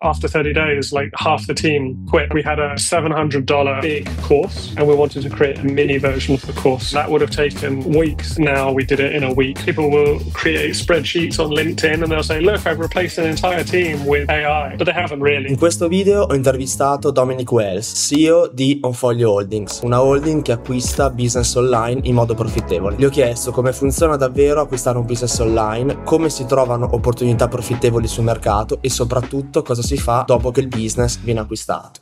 After 30 days, like half the team quit. We had a $700 big course and we wanted to create a mini version of the course. That would have taken weeks. Now we did it in a week. People will create spreadsheets on LinkedIn and they'll say, look, I've replaced an entire team with AI, but they haven't really. In questo video ho intervistato Dominic Wells, CEO di Onfolio Holdings, una holding che acquista business online in modo profittevole. Gli ho chiesto come funziona davvero acquistare un business online, come si trovano opportunità profittevoli sul mercato e soprattutto cosa si fa dopo che il business viene acquistato.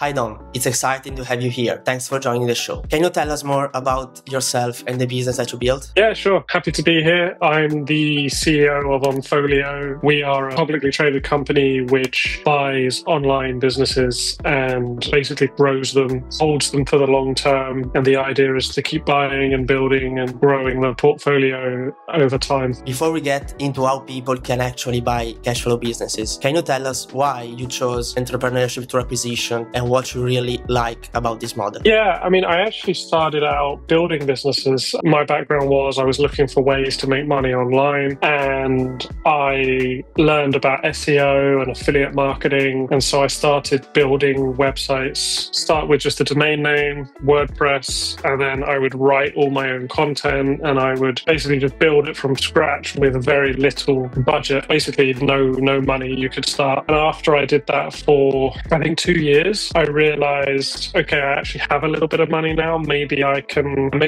Hi Dom, it's exciting to have you here. Thanks for joining the show. Can you tell us more about yourself and the business that you built? Yeah, sure. Happy to be here. I'm the CEO of Onfolio. We are a publicly traded company which buys online businesses and basically grows them, holds them for the long term. And the idea is to keep buying and building and growing the portfolio over time. Before we get into how people can actually buy cash flow businesses, can you tell us why you chose entrepreneurship through acquisition and what you really like about this model? Yeah, I mean, I actually started out building businesses. My background was I was looking for ways to make money online, and I learned about SEO and affiliate marketing. And so I started building websites, start with just a domain name, WordPress, and then I would write all my own content and I would basically just build it from scratch with very little budget, basically no money you could start. And after I did that for, I think, 2 years, I realized, okay, I actually have a little bit of money now. Maybe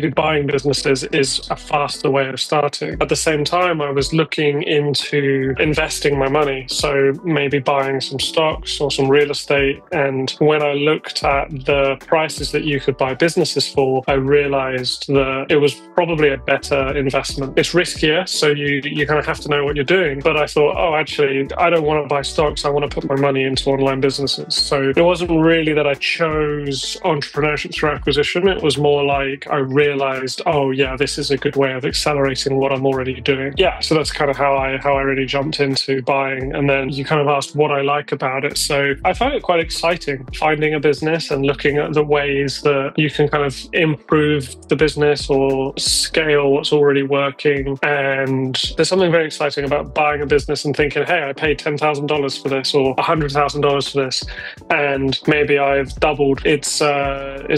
buying businesses is a faster way of starting. At the same time, I was looking into investing my money. So maybe buying some stocks or some real estate. And when I looked at the prices that you could buy businesses for, I realized that it was probably a better investment. It's riskier, so you kind of have to know what you're doing. But I thought, oh, actually, I don't want to buy stocks. I want to put my money into online businesses. So it wasn't really that I chose entrepreneurship through acquisition. It was more like I realized, oh yeah, this is a good way of accelerating what I'm already doing. Yeah, so that's kind of how I really jumped into buying. And then you kind of asked what I like about it. So I find it quite exciting finding a business and looking at the ways that you can kind of improve the business or scale what's already working. And there's something very exciting about buying a business and thinking, hey, I paid $10,000 for this or $100,000 for this, and maybe I've doubled its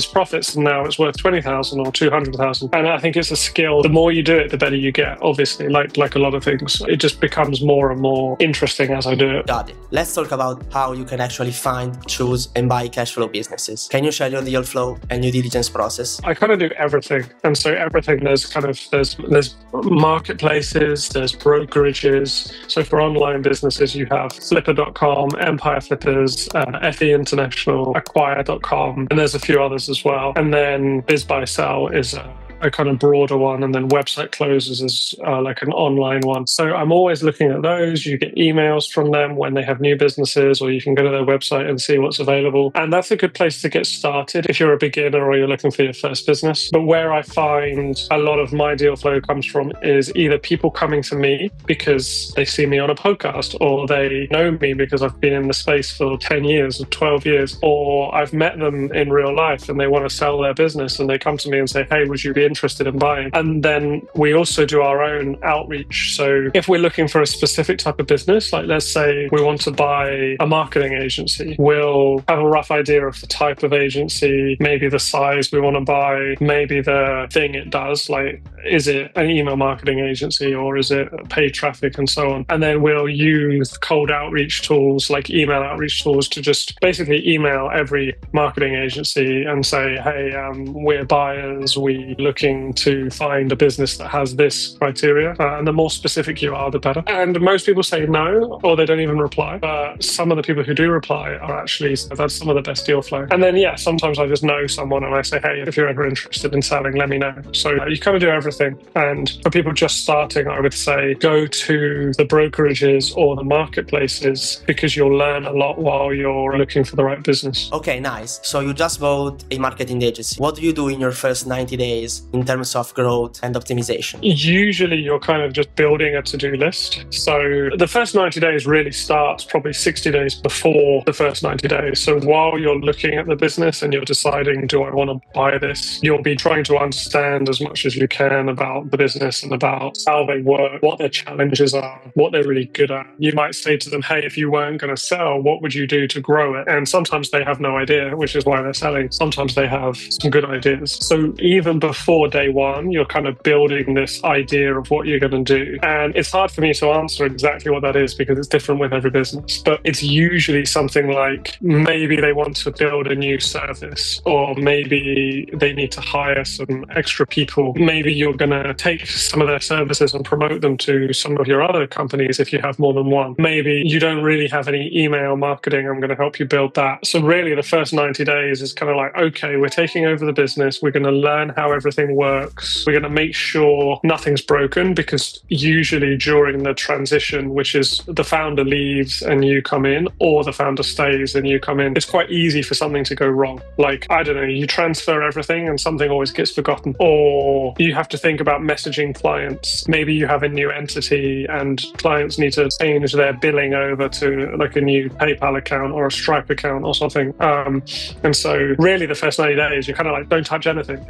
profits and now it's worth 20,000 or 200,000. And I think it's a skill. The more you do it, the better you get. Obviously, like a lot of things, it just becomes more and more interesting as I do it. Got it. Let's talk about how you can actually find, choose, and buy cash flow businesses. Can you share your deal flow and due diligence process? I kind of do everything, and so everything. There's marketplaces, there's brokerages. So for online businesses, you have Flipper.com, Empire Flippers, FE International, acquire.com, and there's a few others as well. And then Biz Buy Sell is a kind of broader one, and then Website Closers is like an online one. So I'm always looking at those. You get emails from them when they have new businesses, or you can go to their website and see what's available. And that's a good place to get started if you're a beginner or you're looking for your first business. But where I find a lot of my deal flow comes from is either people coming to me because they see me on a podcast, or they know me because I've been in the space for 10 years or 12 years, or I've met them in real life and they want to sell their business and they come to me and say, hey, would you be interested in buying? And then we also do our own outreach. So if we're looking for a specific type of business, like let's say we want to buy a marketing agency, we'll have a rough idea of the type of agency, maybe the size we want to buy, maybe the thing it does, like is it an email marketing agency or is it paid traffic and so on. And then we'll use cold outreach tools like email outreach tools to just basically email every marketing agency and say, hey, we're buyers, we looking to find a business that has this criteria, and the more specific you are, the better. And most people say no, or they don't even reply. But some of the people who do reply are actually, that's some of the best deal flow. And then, yeah, sometimes I just know someone and I say, hey, if you're ever interested in selling, let me know. So you kind of do everything. And for people just starting, I would say go to the brokerages or the marketplaces because you'll learn a lot while you're looking for the right business. Okay, nice. So you just bought a marketing agency. What do you do in your first 90 days in terms of growth and optimization? Usually you're kind of just building a to-do list. So the first 90 days really starts probably 60 days before the first 90 days. So while you're looking at the business and you're deciding, do I want to buy this? You'll be trying to understand as much as you can about the business and about how they work, what their challenges are, what they're really good at. You might say to them, hey, if you weren't going to sell, what would you do to grow it? And sometimes they have no idea, which is why they're selling. Sometimes they have some good ideas. So even before day one, you're kind of building this idea of what you're going to do. And it's hard for me to answer exactly what that is because it's different with every business. But it's usually something like maybe they want to build a new service, or maybe they need to hire some extra people. Maybe you're going to take some of their services and promote them to some of your other companies if you have more than one. Maybe you don't really have any email marketing. I'm going to help you build that. So really the first 90 days is kind of like, okay, we're taking over the business. We're going to learn how everything works. We're going to make sure nothing's broken, because usually during the transition, which is the founder leaves and you come in, or the founder stays and you come in, it's quite easy for something to go wrong. Like, I don't know, you transfer everything and something always gets forgotten, or you have to think about messaging clients. Maybe you have a new entity and clients need to change their billing over to like a new PayPal account or a Stripe account or something. And so really the first 90 days, you're kind of like, don't touch anything.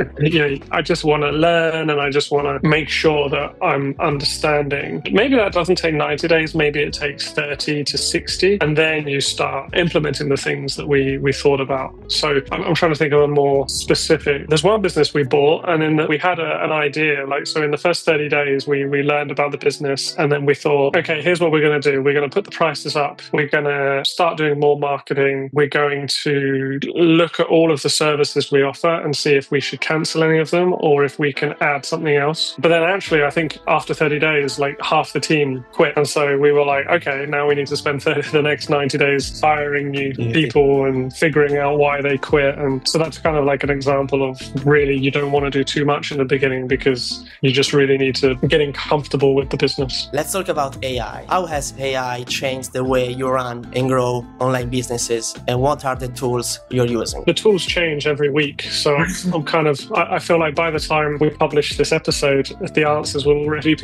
I just want to learn and I just want to make sure that I'm understanding. Maybe that doesn't take 90 days, maybe it takes 30 to 60, and then you start implementing the things that we thought about. So I'm trying to think of a more specific. There's one business we bought, and then we had an idea. So in the first 30 days, we learned about the business, and then we thought, okay, here's what we're going to do. We're going to put the prices up. We're going to start doing more marketing. We're going to look at all of the services we offer and see if we should cancel any of them or if we can add something else. But then actually, I think after 30 days, like half the team quit. And so we were like, okay, now we need to spend the next 90 days hiring new people and figuring out why they quit. And so that's kind of like an example of really, you don't want to do too much in the beginning because you just really need to getting comfortable with the business. Let's talk about AI. How has AI changed the way you run and grow online businesses, and what are the tools you're using? The tools change every week. So I feel like by the time we publish this episode, the answers will already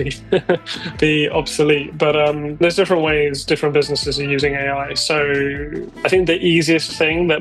be obsolete. But there's different ways different businesses are using AI. So I think the easiest thing that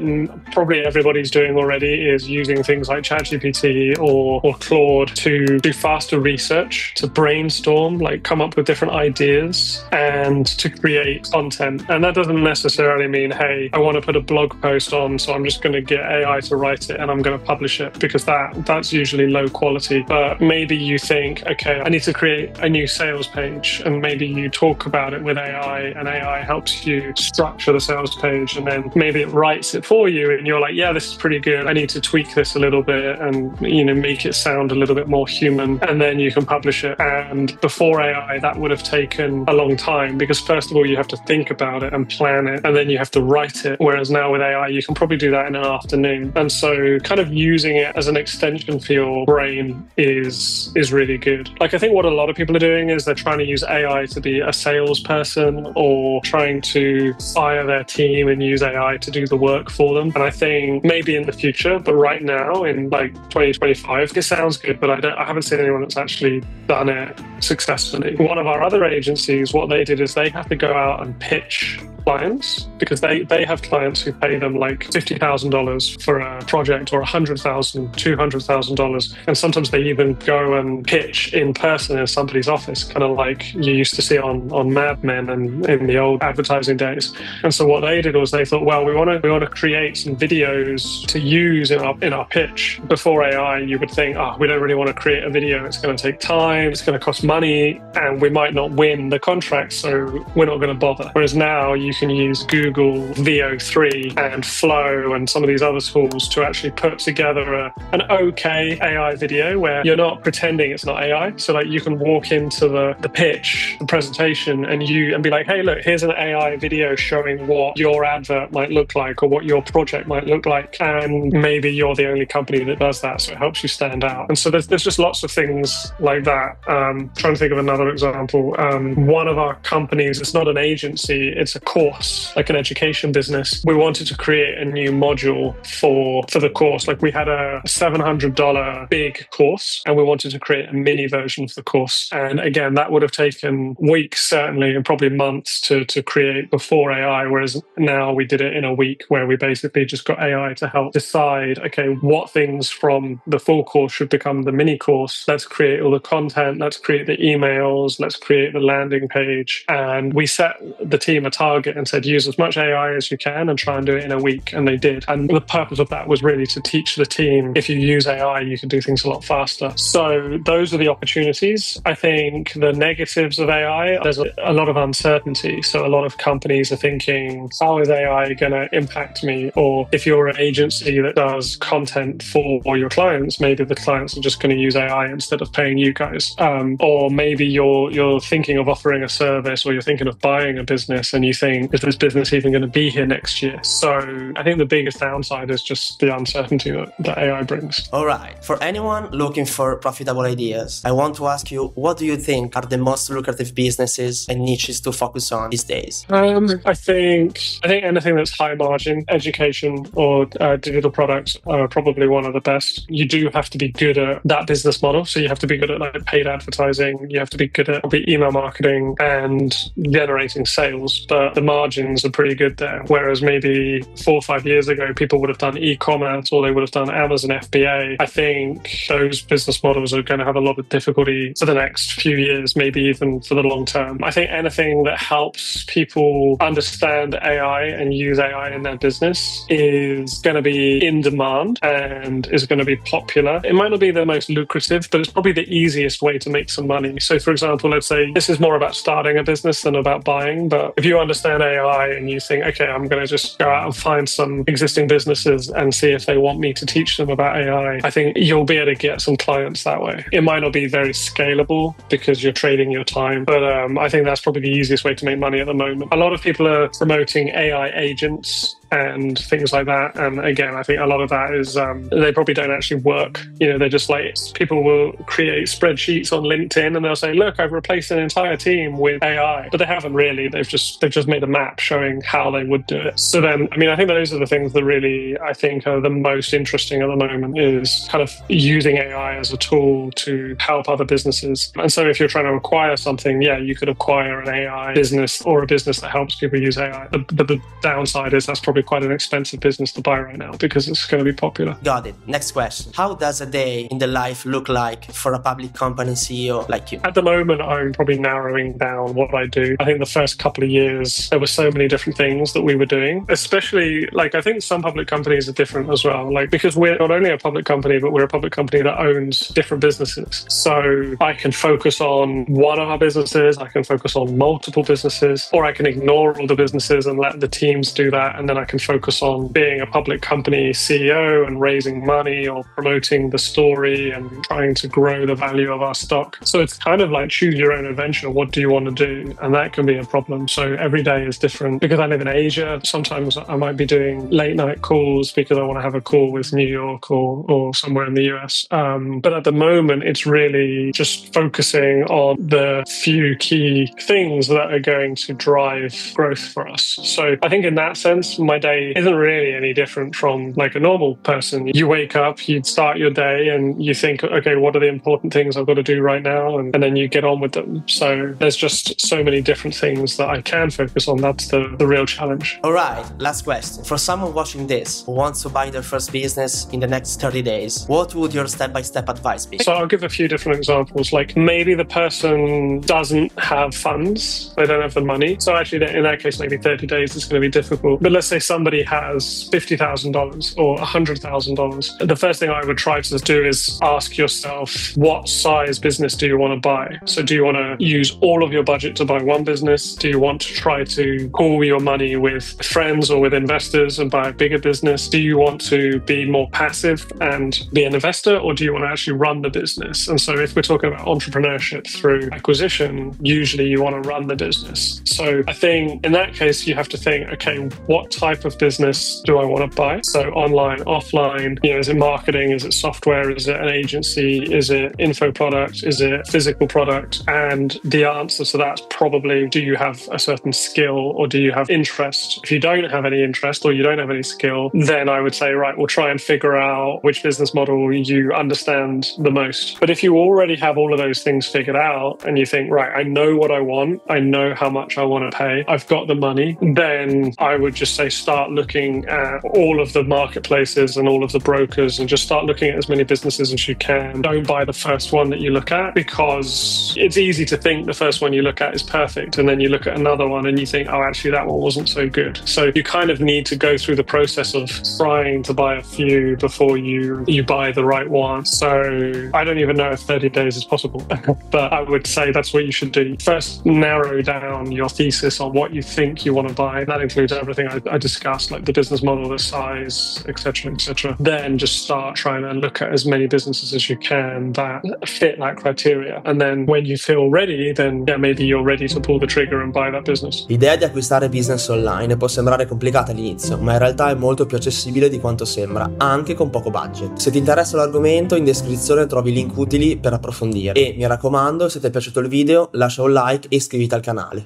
probably everybody's doing already is using things like ChatGPT or Claude to do faster research, to brainstorm, like come up with different ideas and to create content. And that doesn't necessarily mean, hey, I want to put a blog post on, so I'm just going to get AI to write it and I'm going to publish it, because that's usually low quality. But maybe you think, okay, I need to create a new sales page, and maybe you talk about it with AI and AI helps you structure the sales page, and then maybe it writes it for you and you're like, yeah, this is pretty good. I need to tweak this a little bit and make it sound a little bit more human, and then you can publish it. And before AI, that would have taken a long time, because first of all, you have to think about it and plan it, and then you have to write it. Whereas now with AI, you can probably do that in an afternoon. And so kind of using it as an extension for your brain is really good. Like, I think what a lot of people are doing is they're trying to use AI to be a salesperson, or trying to fire their team and use AI to do the work for them. And I think maybe in the future, but right now in like 2025, it sounds good, but I haven't seen anyone that's actually done it successfully. One of our other agencies, what they did is they have to go out and pitch clients, because they have clients who pay them like $50,000 for a project, or $100,000, $200,000. And sometimes they even go and pitch in person in somebody's office, kind of like you used to see on Mad Men and in the old advertising days. And so what they did was they thought, well, we want to create some videos to use in our pitch. Before AI, you would think, we don't really want to create a video. It's going to take time, it's going to cost money, and we might not win the contract, so we're not going to bother. Whereas now you can use Google VO3 and Flow and some of these other tools to actually put together an okay AI video where you're not pretending it's not AI. So like you can walk into the pitch, the presentation, and be like, hey, look, here's an AI video showing what your advert might look like or what your project might look like. And maybe you're the only company that does that, so it helps you stand out. And so there's just lots of things like that. Trying to think of another example. One of our companies, it's not an agency, it's a course course, like an education business. We wanted to create a new module for the course. Like we had a $700 big course and we wanted to create a mini version of the course. And again, that would have taken weeks, certainly, and probably months to create before AI, whereas now we did it in a week where we basically just got AI to help decide, okay, what things from the full course should become the mini course. Let's create all the content. Let's create the emails. Let's create the landing page. And we set the team a target and said, use as much AI as you can and try and do it in a week. And they did. And the purpose of that was really to teach the team, if you use AI, you can do things a lot faster. So those are the opportunities. I think the negatives of AI, there's a lot of uncertainty. So a lot of companies are thinking, how is AI going to impact me? Or if you're an agency that does content for your clients, maybe the clients are just going to use AI instead of paying you guys. Or maybe you're thinking of offering a service, or you're thinking of buying a business and you think, is this business even going to be here next year? So I think the biggest downside is just the uncertainty that AI brings. All right. For anyone looking for profitable ideas, I want to ask you, what do you think are the most lucrative businesses and niches to focus on these days? I think anything that's high margin, education or digital products are probably one of the best. You do have to be good at that business model. So you have to be good at like paid advertising. You have to be good at email marketing and generating sales. But the margins are pretty good there. Whereas maybe 4 or 5 years ago, people would have done e-commerce or they would have done Amazon FBA. I think those business models are going to have a lot of difficulty for the next few years, maybe even for the long term. I think anything that helps people understand AI and use AI in their business is going to be in demand and is going to be popular. It might not be the most lucrative, but it's probably the easiest way to make some money. So for example, let's say this is more about starting a business than about buying. But if you understand AI and you think, okay, I'm going to just go out and find some existing businesses and see if they want me to teach them about AI, I think you'll be able to get some clients that way. It might not be very scalable because you're trading your time, but I think that's probably the easiest way to make money at the moment. A lot of people are promoting AI agents and things like that. And again, I think a lot of that is they probably don't actually work. You know, they're just like, people will create spreadsheets on LinkedIn and they'll say, look, I've replaced an entire team with AI, but they haven't really. They've just made a map showing how they would do it. So then, I mean, I think those are the things that really, I think, are the most interesting at the moment, is kind of using AI as a tool to help other businesses. And so if you're trying to acquire something, yeah, you could acquire an AI business or a business that helps people use AI. The downside is that's probably quite an expensive business to buy right now because it's going to be popular. Got it. Next question. How does a day in the life look like for a public company CEO like you? At the moment, I'm probably narrowing down what I do. I think the first couple of years, there were so many different things that we were doing, especially like I think some public companies are different as well. Like because we're not only a public company, but we're a public company that owns different businesses. So I can focus on one of our businesses, I can focus on multiple businesses, or I can ignore all the businesses and let the teams do that. And then I can focus on being a public company CEO and raising money or promoting the story and trying to grow the value of our stock. So it's kind of like choose your own adventure. What do you want to do? And that can be a problem. So every day is different. Because I live in Asia, sometimes I might be doing late night calls because I want to have a call with New York or somewhere in the US. But at the moment, it's really just focusing on the few key things that are going to drive growth for us. So I think in that sense, my day isn't really any different from like a normal person. You wake up, you start your day and you think, okay, what are the important things I've got to do right now? And then you get on with them. So there's just so many different things that I can focus on. That's the real challenge. All right, last question. For someone watching this who wants to buy their first business in the next 30 days, what would your step-by-step advice be? So I'll give a few different examples. Like maybe the person doesn't have funds, they don't have the money. So actually in that case, maybe 30 days is going to be difficult. But let's say somebody has $50,000 or $100,000. The first thing I would try to do is ask yourself, what size business do you want to buy? So do you want to use all of your budget to buy one business? Do you want to try to pool your money with friends or with investors and buy a bigger business? Do you want to be more passive and be an investor, or do you want to actually run the business? And so if we're talking about entrepreneurship through acquisition, usually you want to run the business. So I think in that case, you have to think, okay, what type type of business do I want to buy? So online, offline, is it marketing? Is it software? Is it an agency? Is it info product? Is it physical product? And the answer to that's probably, do you have a certain skill or do you have interest? If you don't have any interest or you don't have any skill, then I would say, right, we'll try and figure out which business model you understand the most. But if you already have all of those things figured out and you think, right, I know what I want, I know how much I want to pay, I've got the money, then I would just say start looking at all of the marketplaces and all of the brokers and just start looking at as many businesses as you can. Don't buy the first one that you look at, because it's easy to think the first one you look at is perfect and then you look at another one and you think, oh, actually that one wasn't so good. So you kind of need to go through the process of trying to buy a few before you buy the right one. So I don't even know if 30 days is possible, but I would say that's what you should do. First, narrow down your thesis on what you think you want to buy. That includes everything I discussed, like the business model, the size, etc., etc. Then just start trying to look at as many businesses as you can that fit that criteria. And then when you feel ready, then maybe you're ready to pull the trigger and buy that business. L'idea di acquistare business online può sembrare complicata all'inizio, ma in realtà è molto più accessibile di quanto sembra, anche con poco budget. Se ti interessa l'argomento, in descrizione trovi link utili per approfondire. E mi raccomando, se ti è piaciuto il video, lascia un like e iscriviti al canale.